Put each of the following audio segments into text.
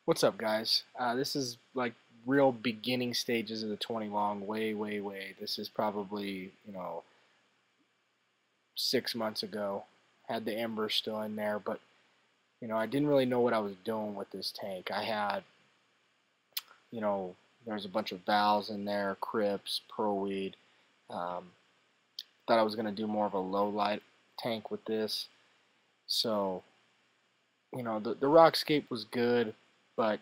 What's up, guys? This is like real beginning stages of the 20 long, way. This is probably, 6 months ago. Had the embers still in there, but, I didn't really know what I was doing with this tank. I had, you know, there's a bunch of valves in there, crypts, pearlweed. Um, Thought I was going to do more of a low light tank with this. So, the rockscape was good, but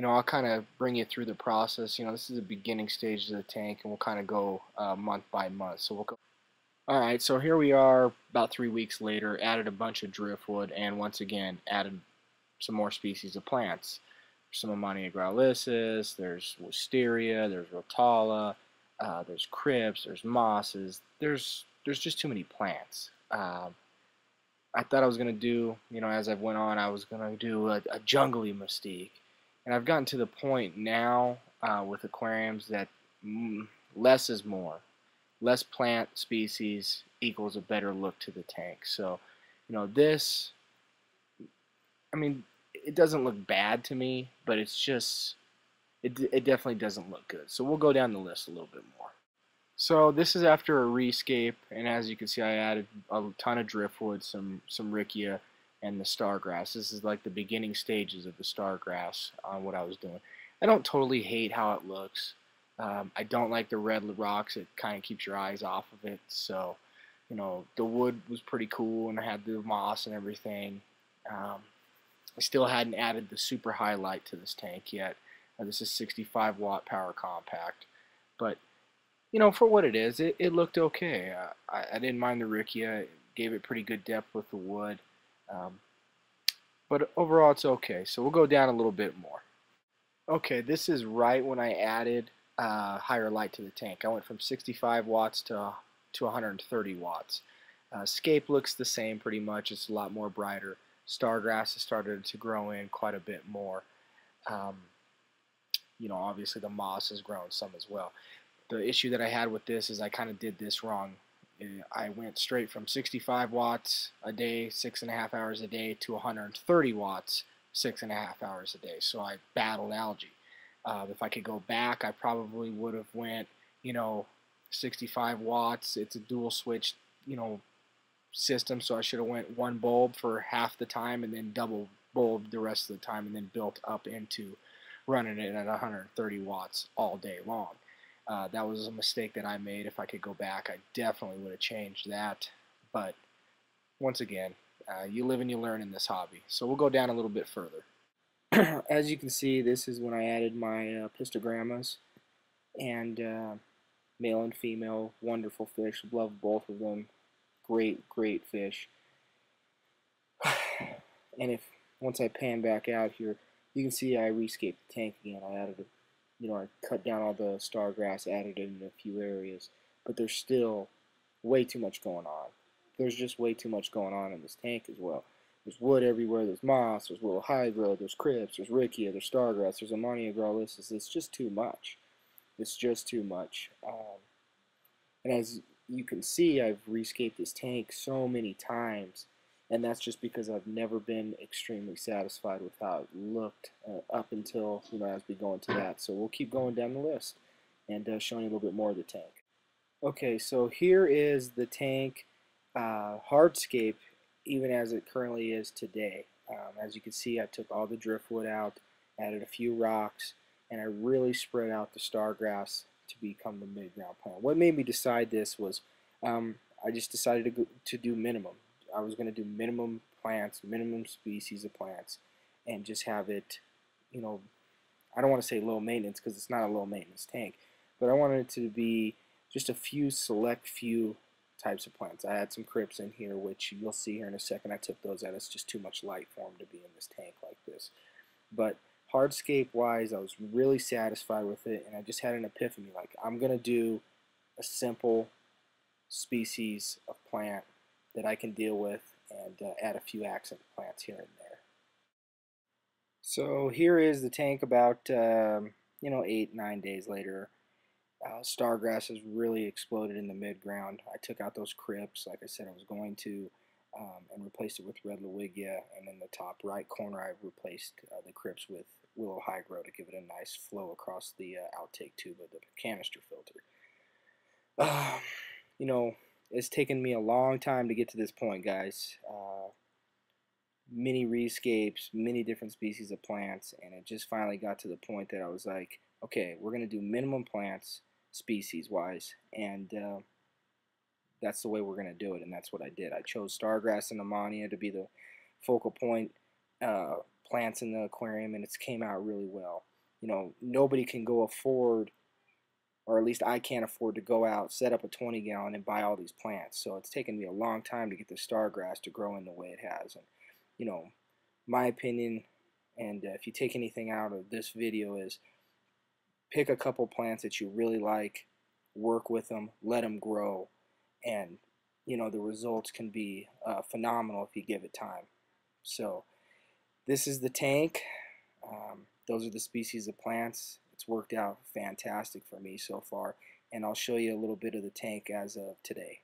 I'll kind of bring you through the process. This is the beginning stage of the tank, and we'll kind of go month by month. So we'll go. All right, so here we are about 3 weeks later, added a bunch of driftwood, and once again, added some more species of plants. Some Ammonia graulifolius, there's wisteria, there's rotala, there's crypts, there's mosses. There's just too many plants. I thought I was going to do, as I went on, I was going to do a jungly mystique. And I've gotten to the point now with aquariums that less is more. Less plant species equals a better look to the tank. So, this, I mean, it doesn't look bad to me, but it's just, it definitely doesn't look good. So we'll go down the list a little bit more. So this is after a rescape, and as you can see, I added a ton of driftwood, some riccia, and the stargrass. This is like the beginning stages of the stargrass on what I was doing. I don't totally hate how it looks. I don't like the red rocks. It kind of keeps your eyes off of it. So, the wood was pretty cool, and I had the moss and everything. I still hadn't added the super highlight to this tank yet. This is 65 watt power compact, but for what it is, it looked okay. I didn't mind the riccia. It gave it pretty good depth with the wood. But overall, it's okay. So we'll go down a little bit more. Okay, this is right when I added higher light to the tank. I went from 65 watts to 130 watts. Scape looks the same pretty much. It's a lot more brighter. Stargrass has started to grow in quite a bit more. Obviously the moss has grown some as well. The issue that I had with this is I kind of did this wrong. I went straight from 65 watts a day, 6.5 hours a day, to 130 watts, 6.5 hours a day. So I battled algae. If I could go back, I probably would have went, 65 watts. It's a dual switch, system. So I should have went one bulb for half the time and then double bulb the rest of the time, and then built up into running it at 130 watts all day long. That was a mistake that I made. If I could go back, I definitely would have changed that. But once again, you live and you learn in this hobby. So we'll go down a little bit further. As you can see, this is when I added my pistogrammas, and male and female, wonderful fish. Love both of them. Great fish. And if once I pan back out here, you can see I rescaped the tank again. I added I cut down all the stargrass, added it in a few areas, but there's still way too much going on. There's just way too much going on in this tank as well. There's wood everywhere, there's moss, there's little hydro, there's crypts, there's riccia, there's stargrass, there's Ammonia graulifolius. It's just too much. It's just too much. And as you can see, I've rescaped this tank so many times, and that's just because I've never been extremely satisfied with how it looked up until, as we go into that. So we'll keep going down the list and showing you a little bit more of the tank. Okay, so here is the tank hardscape, even as it currently is today. As you can see, I took all the driftwood out, added a few rocks, and I really spread out the stargrass to become the mid-ground plant. What made me decide this was I just decided to do minimum. I was going to do minimum plants, minimum species of plants, and just have it, I don't want to say low maintenance because it's not a low maintenance tank, but I wanted it to be just a few select few types of plants. I had some crypts in here, which you'll see here in a second. I took those out. It's just too much light for them to be in this tank like this. But hardscape wise, I was really satisfied with it, and I just had an epiphany. Like, I'm going to do a simple species of plant that I can deal with, and add a few accent plants here and there. So here is the tank about 8-9 days later. Stargrass has really exploded in the mid-ground. I took out those crypts like I said I was going to. and replaced it with red Lewigia, and in the top right corner I replaced the crypts with willow hygro to give it a nice flow across the outtake tube of the canister filter. You know, it's taken me a long time to get to this point, guys. Many rescapes, many different species of plants, and it just finally got to the point that I was like, okay, we're going to do minimum plants species-wise, and that's the way we're going to do it, and that's what I did. I chose stargrass and ammonia to be the focal point plants in the aquarium, and it's came out really well. You know, nobody can go afford, or at least I can't afford to go out, set up a 20-gallon and buy all these plants. So it's taken me a long time to get the stargrass to grow in the way it has. And you know, my opinion, and if you take anything out of this video, is pick a couple plants that you really like, work with them, let them grow, and you know, the results can be phenomenal if you give it time. So this is the tank. Those are the species of plants. It's worked out fantastic for me so far, and I'll show you a little bit of the tank as of today.